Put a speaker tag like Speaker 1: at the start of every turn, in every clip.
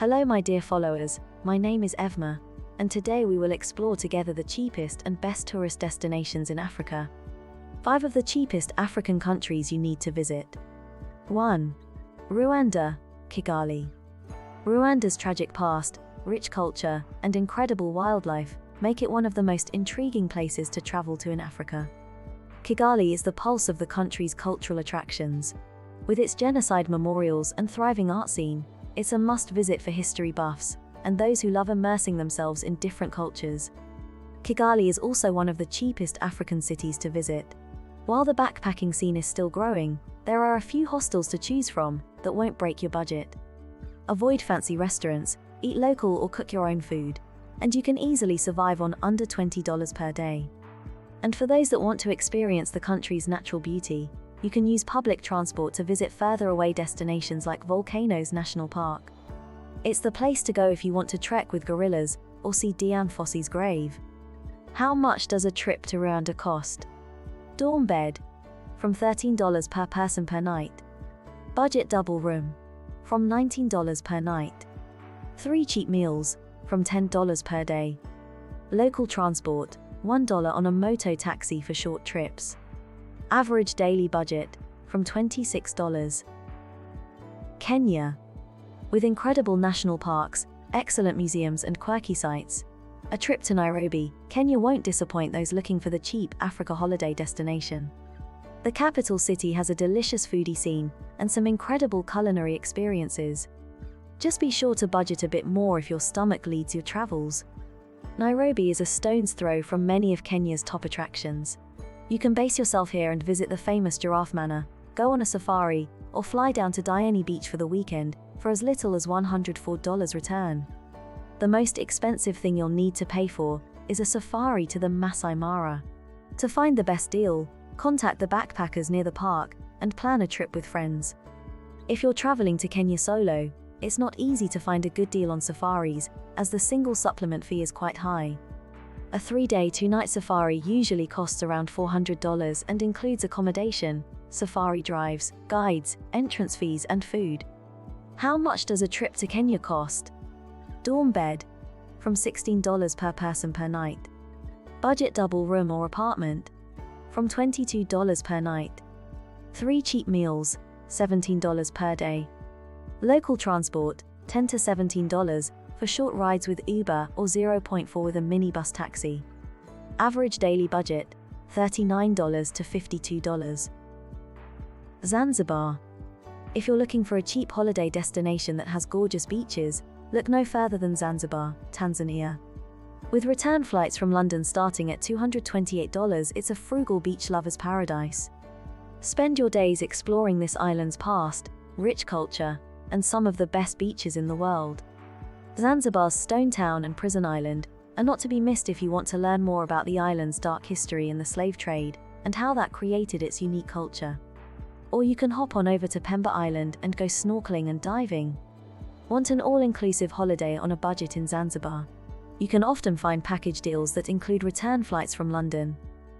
Speaker 1: Hello my dear followers, my name is Evma, and today we will explore together the cheapest and best tourist destinations in Africa. 5 of the cheapest African countries you need to visit. 1. Rwanda, Kigali. Rwanda's tragic past, rich culture, and incredible wildlife make it one of the most intriguing places to travel to in Africa. Kigali is the pulse of the country's cultural attractions. With its genocide memorials and thriving art scene, it's a must-visit for history buffs and those who love immersing themselves in different cultures. Kigali is also one of the cheapest African cities to visit. While the backpacking scene is still growing, there are a few hostels to choose from that won't break your budget. Avoid fancy restaurants, eat local or cook your own food, and you can easily survive on under $20 per day. And for those that want to experience the country's natural beauty, you can use public transport to visit further away destinations like Volcanoes National Park. It's the place to go if you want to trek with gorillas or see Dian Fossey's grave. How much does a trip to Rwanda cost? Dorm bed, from $13 per person per night. Budget double room, from $19 per night. 3 cheap meals, from $10 per day. Local transport, $1 on a moto-taxi for short trips. Average daily budget, from $26. Kenya. With incredible national parks, excellent museums and quirky sites, a trip to Nairobi, Kenya won't disappoint those looking for the cheap Africa holiday destination. The capital city has a delicious foodie scene and some incredible culinary experiences. Just be sure to budget a bit more if your stomach leads your travels. Nairobi is a stone's throw from many of Kenya's top attractions. You can base yourself here and visit the famous Giraffe Manor, go on a safari, or fly down to Diani Beach for the weekend for as little as $104 return. The most expensive thing you'll need to pay for is a safari to the Masai Mara. To find the best deal, contact the backpackers near the park and plan a trip with friends. If you're traveling to Kenya solo, it's not easy to find a good deal on safaris, as the single supplement fee is quite high. A 3-day, 2-night safari usually costs around $400 and includes accommodation, safari drives, guides, entrance fees and food. How much does a trip to Kenya cost? Dorm bed, from $16 per person per night. Budget double room or apartment, from $22 per night. 3 cheap meals, $17 per day. Local transport, $10 to $17 for short rides with Uber or 0.4 with a minibus taxi. Average daily budget, $39 to $52. Zanzibar. If you're looking for a cheap holiday destination that has gorgeous beaches, look no further than Zanzibar, Tanzania. With return flights from London starting at $228, it's a frugal beach lover's paradise. Spend your days exploring this island's past, rich culture, and some of the best beaches in the world. Zanzibar's Stone Town and Prison Island are not to be missed if you want to learn more about the island's dark history and the slave trade, and how that created its unique culture. Or you can hop on over to Pemba Island and go snorkeling and diving. Want an all-inclusive holiday on a budget in Zanzibar? You can often find package deals that include return flights from London.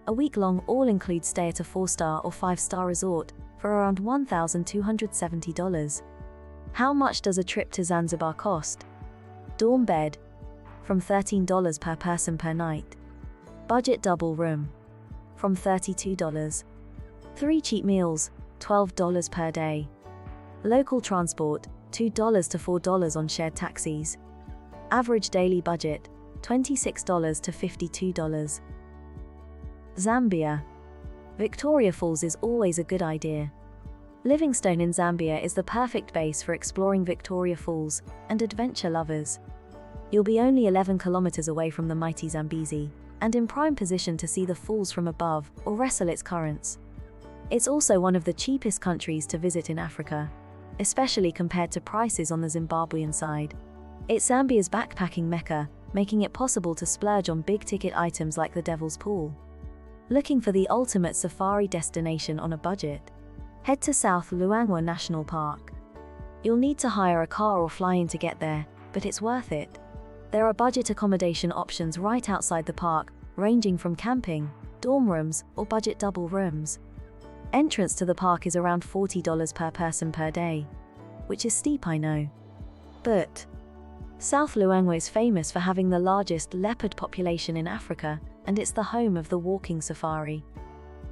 Speaker 1: A week-long all-include stay at a 4-star or 5-star resort for around $1,270. How much does a trip to Zanzibar cost? Dorm bed, from $13 per person per night. Budget double room, from $32. 3 cheap meals, $12 per day. Local transport, $2 to $4 on shared taxis. Average daily budget, $26 to $52. Zambia. Victoria Falls is always a good idea. Livingstone in Zambia is the perfect base for exploring Victoria Falls and adventure lovers. You'll be only 11 kilometers away from the mighty Zambezi, and in prime position to see the falls from above or wrestle its currents. It's also one of the cheapest countries to visit in Africa, especially compared to prices on the Zimbabwean side. It's Zambia's backpacking mecca, making it possible to splurge on big-ticket items like the Devil's Pool. Looking for the ultimate safari destination on a budget? Head to South Luangwa National Park. You'll need to hire a car or fly in to get there, but it's worth it. There are budget accommodation options right outside the park, ranging from camping, dorm rooms, or budget double rooms. Entrance to the park is around $40 per person per day, which is steep, I know. But South Luangwa is famous for having the largest leopard population in Africa, and it's the home of the walking safari.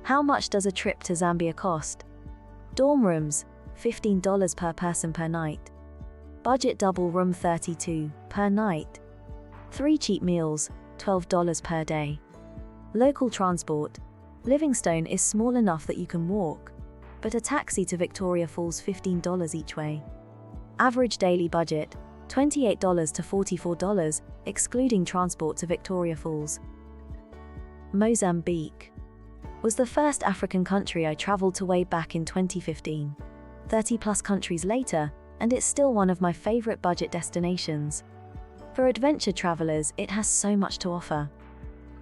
Speaker 1: How much does a trip to Zambia cost? Dorm rooms, $15 per person per night. Budget double room $32 per night. 3 cheap meals, $12 per day. Local transport. Livingstone is small enough that you can walk, but a taxi to Victoria Falls $15 each way. Average daily budget, $28 to $44, excluding transport to Victoria Falls. Mozambique was the first African country I traveled to way back in 2015. 30+ countries later, and it's still one of my favorite budget destinations. For adventure travelers, it has so much to offer.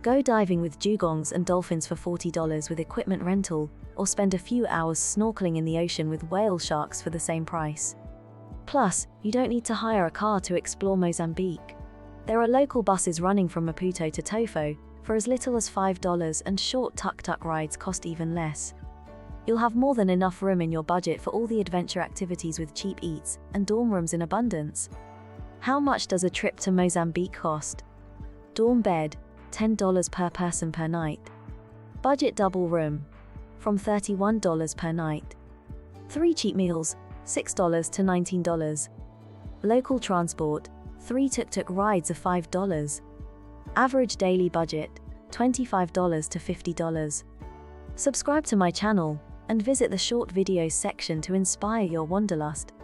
Speaker 1: Go diving with dugongs and dolphins for $40 with equipment rental, or spend a few hours snorkeling in the ocean with whale sharks for the same price. Plus, you don't need to hire a car to explore Mozambique. There are local buses running from Maputo to Tofo for as little as $5, and short tuk-tuk rides cost even less. You'll have more than enough room in your budget for all the adventure activities with cheap eats and dorm rooms in abundance. How much does a trip to Mozambique cost? Dorm bed, $10 per person per night. Budget double room, from $31 per night. 3 cheap meals, $6 to $19. Local transport, 3 tuk-tuk rides of $5. Average daily budget, $25 to $50. Subscribe to my channel, and visit the short videos section to inspire your wanderlust.